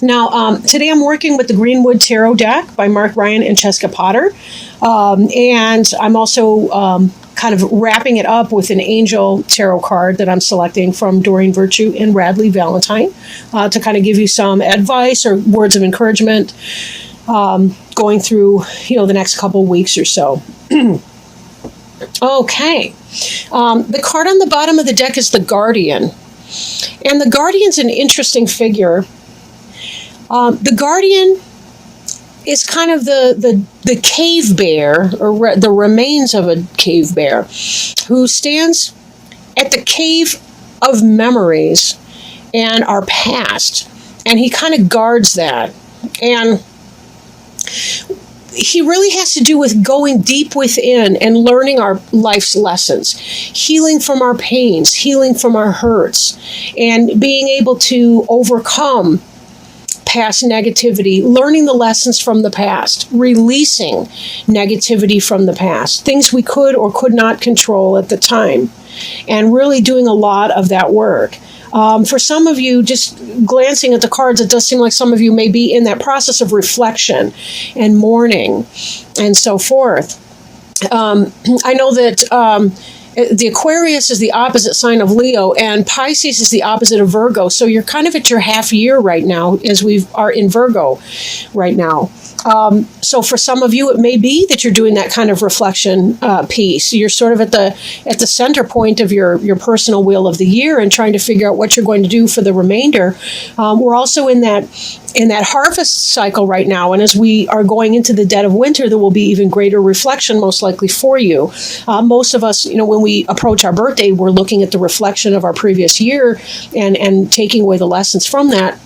Now, today I'm working with the Greenwood Tarot deck by Mark Ryan and Cheska Potter. And I'm also kind of wrapping it up with an angel tarot card that I'm selecting from Doreen Virtue and Radley Valentine to kind of give you some advice or words of encouragement going through, the next couple weeks or so. Okay. The card on the bottom of the deck is the Guardian. And the Guardian's an interesting figure. The Guardian is kind of the cave bear, or the remains of a cave bear, who stands at the cave of memories and our past. And he kind of guards that. And he really has to do with going deep within and learning our life's lessons, healing from our pains, healing from our hurts, and being able to overcome past negativity, learning the lessons from the past, releasing negativity from the past, things we could or could not control at the time, and really doing a lot of that work. For some of you, just glancing at the cards, it does seem like some of you may be in that process of reflection and mourning and so forth. I know that the Aquarius is the opposite sign of Leo, and Pisces is the opposite of Virgo. So you're kind of at your half year right now, as we are in Virgo right now. So for some of you, it may be that you're doing that kind of reflection piece. You're sort of at the center point of your personal wheel of the year and trying to figure out what you're going to do for the remainder. We're also in that harvest cycle right now, and as we are going into the dead of winter, there will be even greater reflection most likely for you. Most of us, when we approach our birthday, we're looking at the reflection of our previous year and taking away the lessons from that.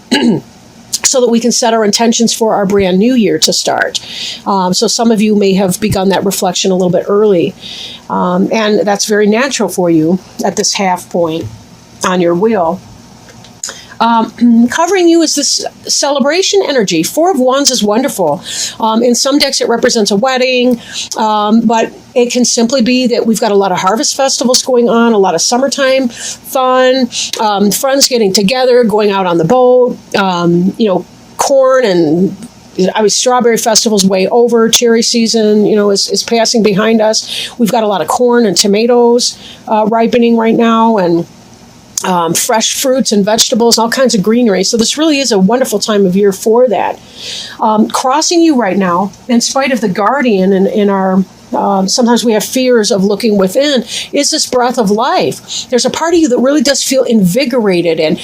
So that we can set our intentions for our brand new year to start. So some of you may have begun that reflection a little bit early. And that's very natural for you at this half point on your wheel. Covering you is this celebration energy. Four of Wands is wonderful. In some decks, it represents a wedding, but it can simply be that we've got a lot of harvest festivals going on, a lot of summertime fun, friends getting together, going out on the boat, corn and strawberry festival's way over. Cherry season, is passing behind us. We've got a lot of corn and tomatoes ripening right now, and fresh fruits and vegetables, all kinds of greenery. So this really is a wonderful time of year for that. Crossing you right now, in spite of the Guardian and in our sometimes we have fears of looking within, is this breath of life. There's a part of you that really does feel invigorated and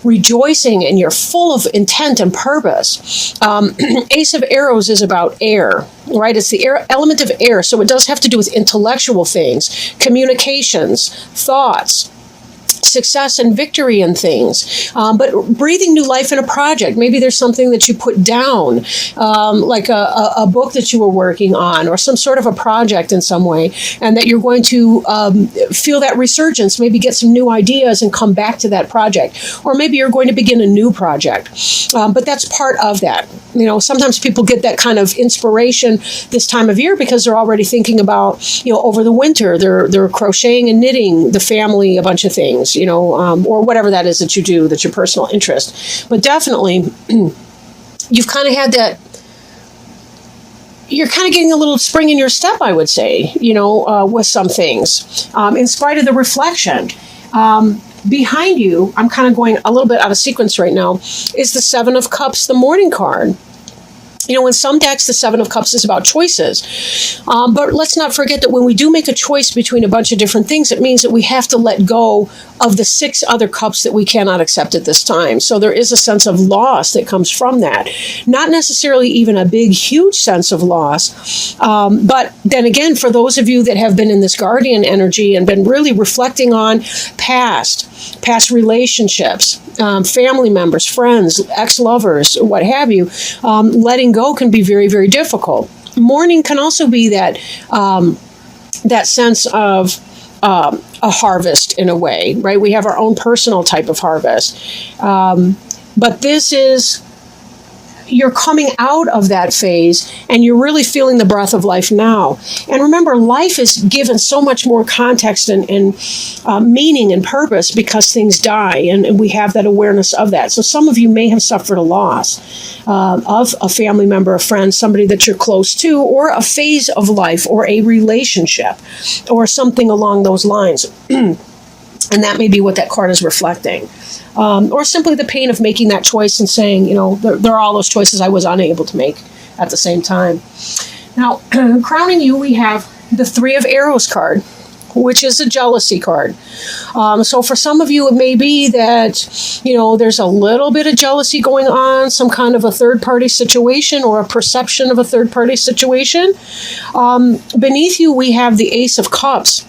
rejoicing, and you're full of intent and purpose. Ace of Arrows is about air, right? It's the element of air, so it does have to do with intellectual things, communications, thoughts, success and victory in things, but breathing new life in a project. Maybe there's something that you put down, like a book that you were working on, or some sort of a project in some way, and that you're going to feel that resurgence, maybe get some new ideas and come back to that project. Or maybe you're going to begin a new project, but that's part of that. Sometimes people get that kind of inspiration this time of year because they're already thinking about, over the winter, they're crocheting and knitting, the family, a bunch of things, or whatever that is that you do, that's your personal interest. But definitely, you've kind of had that, you're kind of getting a little spring in your step, I would say, with some things, in spite of the reflection. Behind you, I'm kind of going a little bit out of sequence right now, is the Seven of Cups, the Morning card. In some decks, the Seven of Cups is about choices. But let's not forget that when we do make a choice between a bunch of different things, it means that we have to let go of the 6 other cups that we cannot accept at this time. So there is a sense of loss that comes from that. Not necessarily even a big, huge sense of loss. But then again, for those of you that have been in this Guardian energy and been really reflecting on past relationships, family members, friends, ex-lovers, what have you, letting go can be very, very difficult. Mourning can also be that sense of a harvest in a way, right? We have our own personal type of harvest. But this is you're coming out of that phase and you're really feeling the breath of life now. And remember, life is given so much more context and meaning and purpose because things die, and we have that awareness of that. So some of you may have suffered a loss of a family member, a friend, somebody that you're close to, or a phase of life, or a relationship, or something along those lines. And that may be what that card is reflecting. Or simply the pain of making that choice and saying, there are all those choices I was unable to make at the same time. Now, crowning you, we have the Three of Arrows card, which is a jealousy card. So for some of you, it may be that, there's a little bit of jealousy going on, some kind of a third-party situation or a perception of a third-party situation. Beneath you, we have the Ace of Cups.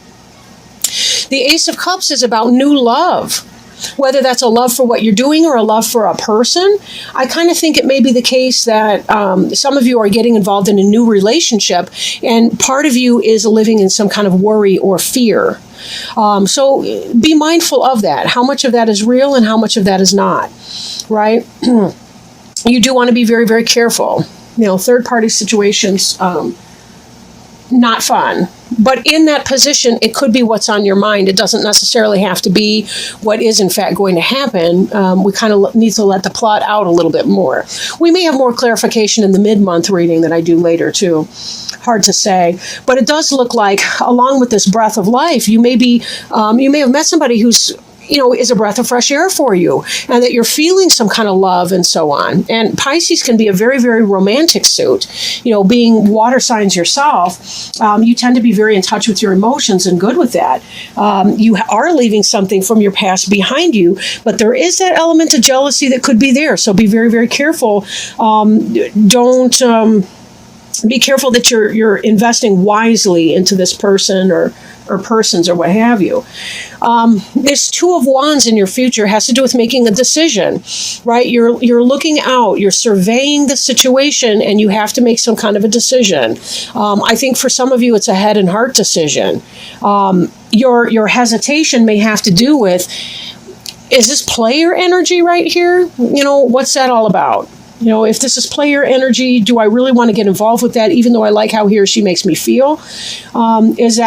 The Ace of Cups is about new love. Whether that's a love for what you're doing or a love for a person, I kind of think it may be the case that some of you are getting involved in a new relationship, and part of you is living in some kind of worry or fear. So be mindful of that. How much of that is real and how much of that is not, right? You do want to be very, very careful. Third-party situations, not fun. But in that position, it could be what's on your mind. It doesn't necessarily have to be what is, in fact, going to happen. We kind of need to let the plot out a little bit more. We may have more clarification in the mid-month reading than I do later, too. Hard to say. But it does look like, along with this breath of life, you may have met somebody who's is a breath of fresh air for you, and that you're feeling some kind of love and so on. And Pisces can be a very, very romantic suit. Being water signs yourself, you tend to be very in touch with your emotions and good with that. You are leaving something from your past behind you, but there is that element of jealousy that could be there. So be very, very careful. Be careful that you're investing wisely into this person or persons or what have you. This Two of Wands in your future has to do with making a decision, right? You're looking out, you're surveying the situation, and you have to make some kind of a decision. I think for some of you, it's a head and heart decision. Your hesitation may have to do with, is this player energy right here? What's that all about? If this is player energy, do I really want to get involved with that, even though I like how he or she makes me feel? Is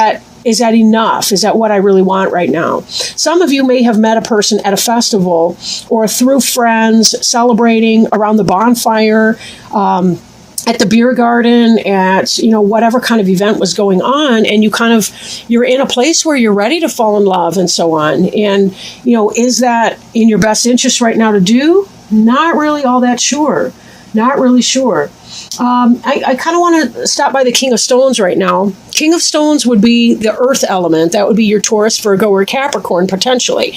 that enough? Is that what I really want right now? Some of you may have met a person at a festival or through friends, celebrating around the bonfire, at the beer garden, at whatever kind of event was going on, and you're in a place where you're ready to fall in love and so on. And is that in your best interest right now to do? Not really all that sure. Not really sure. I kind of want to stop by the King of Stones right now. King of Stones would be the earth element. That would be your Taurus, Virgo, or Capricorn, potentially.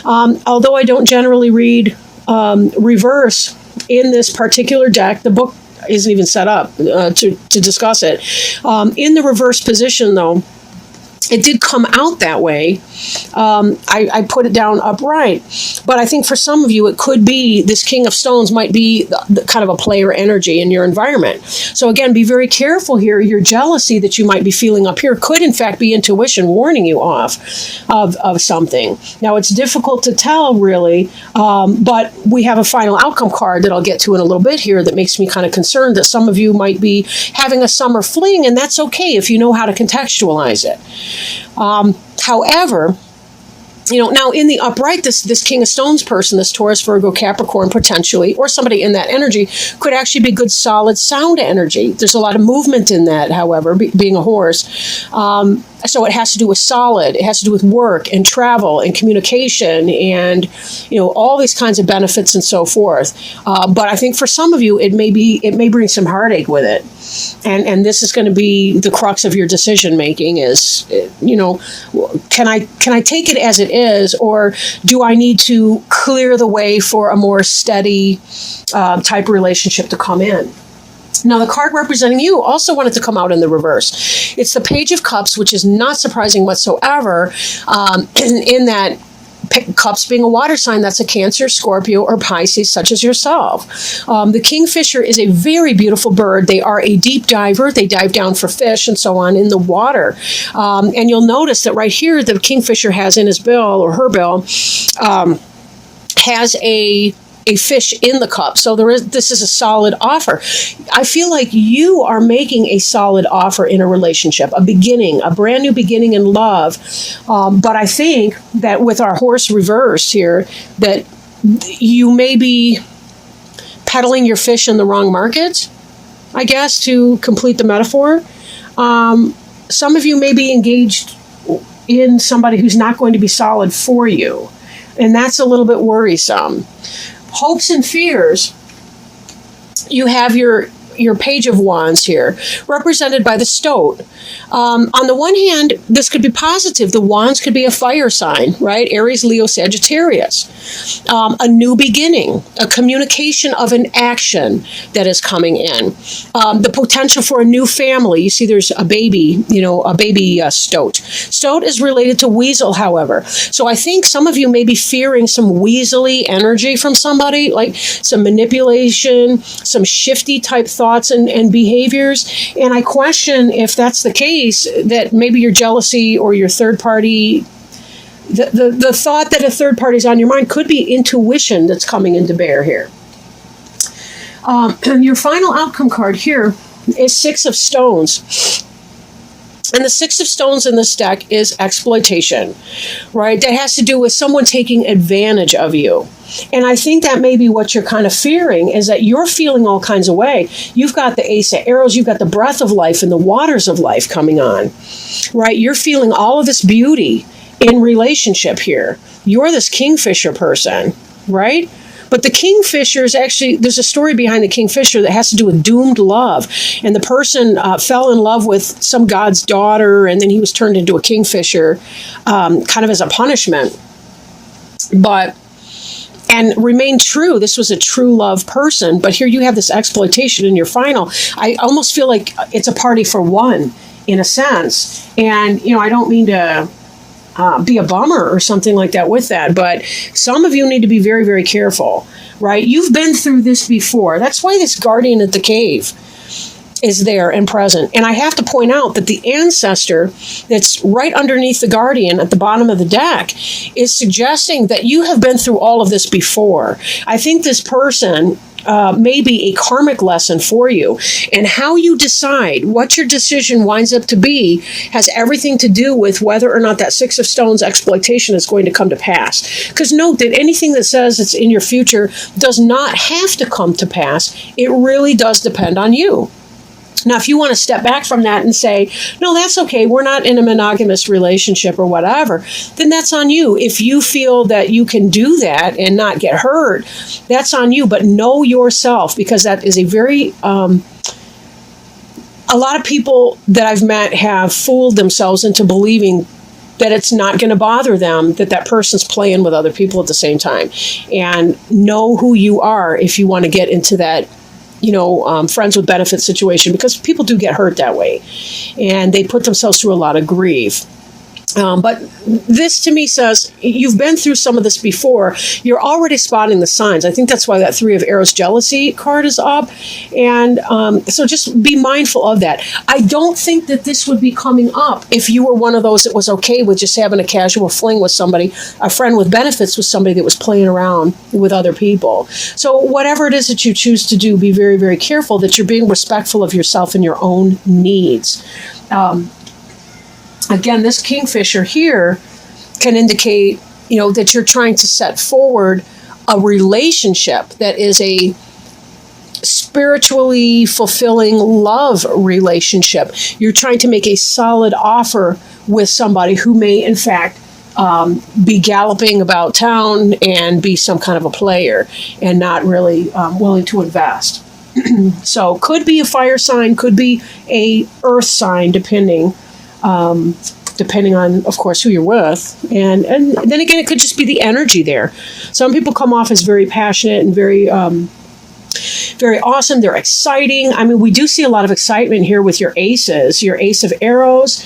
Although I don't generally read reverse in this particular deck, the book isn't even set up to discuss it. In the reverse position, though, it did come out that way. I put it down upright. But I think for some of you, it could be this King of Stones might be the kind of a player energy in your environment. So again, be very careful here. Your jealousy that you might be feeling up here could in fact be intuition warning you off of something. Now, it's difficult to tell really, but we have a final outcome card that I'll get to in a little bit here that makes me kind of concerned that some of you might be having a summer fling, and that's okay if you know how to contextualize it. However, now in the upright, this King of Stones person, this Taurus, Virgo, Capricorn, potentially, or somebody in that energy, could actually be good, solid, sound energy. There's a lot of movement in that, however, being a horse. So it has to do with solid. It has to do with work and travel and communication and, all these kinds of benefits and so forth. But I think for some of you, it may bring some heartache with it. And this is going to be the crux of your decision making is, can I take it as it is, or do I need to clear the way for a more steady type relationship to come in? Now, the card representing you also wanted to come out in the reverse. It's the Page of Cups, which is not surprising whatsoever, in that Cups being a water sign, that's a Cancer, Scorpio, or Pisces, such as yourself. The kingfisher is a very beautiful bird. They are a deep diver. They dive down for fish and so on in the water. And you'll notice that right here, the kingfisher has in his bill, or her bill, has a a fish in the cup. So this is a solid offer. I feel like you are making a solid offer in a relationship, a beginning, a brand new beginning in love. But I think that with our horse reversed here, that you may be peddling your fish in the wrong market, I guess, to complete the metaphor. Some of you may be engaged in somebody who's not going to be solid for you. And that's a little bit worrisome. Hopes and fears, you have your Page of Wands here, represented by the Stoat. On the one hand, this could be positive. The Wands could be a fire sign, right? Aries, Leo, Sagittarius. A new beginning, a communication of an action that is coming in. The potential for a new family. You see there's a baby, Stoat. Stoat is related to weasel, however. So I think some of you may be fearing some weaselly energy from somebody, like some manipulation, some shifty type thoughts and behaviors. And I question if that's the case, that maybe your jealousy or your third party, the thought that a third party is on your mind could be intuition that's coming into bear here. Your final outcome card here is Six of Stones. And the Six of Stones in this deck is exploitation, right? That has to do with someone taking advantage of you. And I think that may be what you're kind of fearing, is that you're feeling all kinds of way. You've got the Ace of Arrows, you've got the breath of life and the waters of life coming on, right? You're feeling all of this beauty in relationship here. You're this Kingfisher person, right? But the Kingfisher is actually, there's a story behind the Kingfisher that has to do with doomed love. And the person fell in love with some god's daughter, and then he was turned into a Kingfisher kind of as a punishment. And remained true. This was a true love person. But here you have this exploitation in your final. I almost feel like it's a party for one, in a sense. And, I don't mean to be a bummer or something like that with that, but some of you need to be very, very careful, right? You've been through this before. That's why this guardian at the cave is there and present. And I have to point out that the ancestor that's right underneath the guardian at the bottom of the deck is suggesting that you have been through all of this before. I think this person may be a karmic lesson for you. And how you decide what your decision winds up to be has everything to do with whether or not that Six of Stones exploitation is going to come to pass. Because note that anything that says it's in your future does not have to come to pass. It really does depend on you. Now, if you want to step back from that and say, no, that's okay, we're not in a monogamous relationship or whatever, then that's on you. If you feel that you can do that and not get hurt, that's on you. But know yourself, because that is a very, a lot of people that I've met have fooled themselves into believing that it's not going to bother them, that person's playing with other people at the same time. And know who you are if you want to get into that friends with benefits situation, because people do get hurt that way and they put themselves through a lot of grief. But this to me says you've been through some of this before. You're already spotting the signs. I think that's why that Three of Arrows jealousy card is up. And so just be mindful of that. I don't think that this would be coming up if you were one of those that was okay with just having a casual fling with somebody, a friend with benefits with somebody that was playing around with other people. So whatever it is that you choose to do, be very, very careful that you're being respectful of yourself and your own needs. Again, this Kingfisher here can indicate, that you're trying to set forward a relationship that is a spiritually fulfilling love relationship. You're trying to make a solid offer with somebody who may, in fact, be galloping about town and be some kind of a player and not really willing to invest. So could be a fire sign, could be a earth sign, depending on, of course, who you're with. And then again, it could just be the energy there. Some people come off as very passionate and very very awesome. They're exciting. I mean, we do see a lot of excitement here with your aces. Your Ace of Arrows,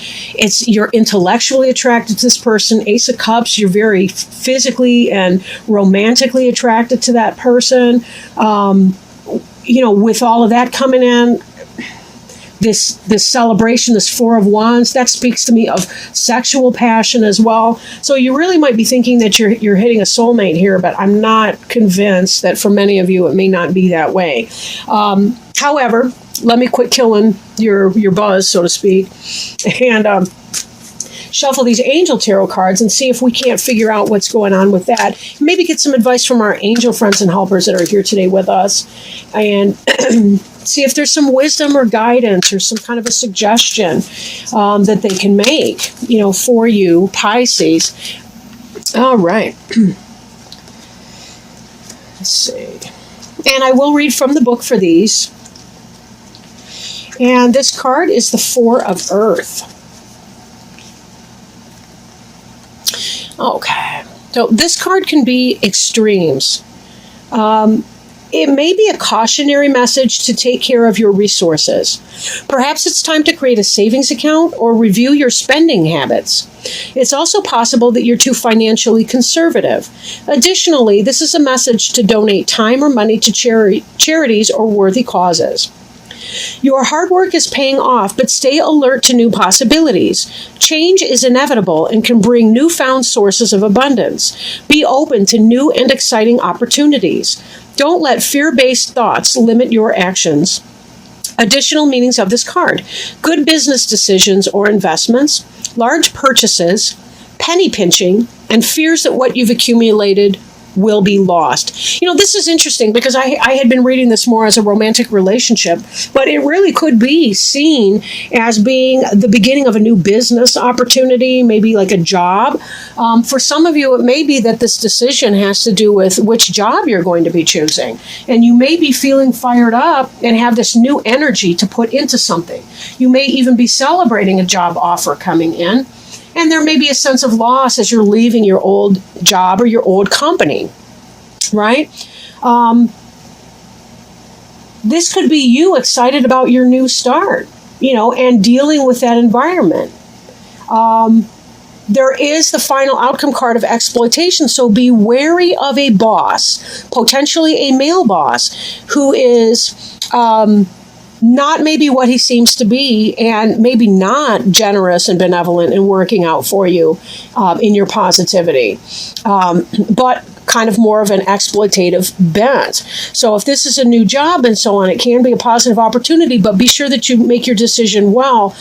you're intellectually attracted to this person. Ace of Cups, you're very physically and romantically attracted to that person. With all of that coming in, this celebration, this Four of Wands, that speaks to me of sexual passion as well. So you really might be thinking that you're hitting a soulmate here, but I'm not convinced that for many of you it may not be that way. However, let me quit killing your buzz, so to speak, and shuffle these angel tarot cards and see if we can't figure out what's going on with that. Maybe get some advice from our angel friends and helpers that are here today with us, and see if there's some wisdom or guidance or some kind of a suggestion that they can make, for you, Pisces. All right. Let's see. And I will read from the book for these. And this card is the Four of Earth. Okay, so this card can be extremes. It may be a cautionary message to take care of your resources. Perhaps it's time to create a savings account or review your spending habits. It's also possible that you're too financially conservative. Additionally, this is a message to donate time or money to charities or worthy causes. Your hard work is paying off, but stay alert to new possibilities. Change is inevitable and can bring newfound sources of abundance. Be open to new and exciting opportunities. Don't let fear-based thoughts limit your actions. Additional meanings of this card: good business decisions or investments, large purchases, penny pinching, and fears that what you've accumulated will be lost. This is interesting because I had been reading this more as a romantic relationship, but it really could be seen as being the beginning of a new business opportunity, maybe like a job. For some of you, it may be that this decision has to do with which job you're going to be choosing. And you may be feeling fired up and have this new energy to put into something. You may even be celebrating a job offer coming in. And there may be a sense of loss as you're leaving your old job or your old company, right? This could be you excited about your new start, and dealing with that environment. There is the final outcome card of exploitation, so be wary of a boss, potentially a male boss, who is not maybe what he seems to be, and maybe not generous and benevolent and working out for you in your positivity, but kind of more of an exploitative bent. So if this is a new job and so on, it can be a positive opportunity, but be sure that you make your decision well,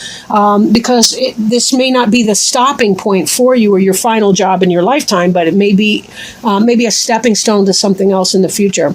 because this may not be the stopping point for you or your final job in your lifetime, but it may be maybe a stepping stone to something else in the future.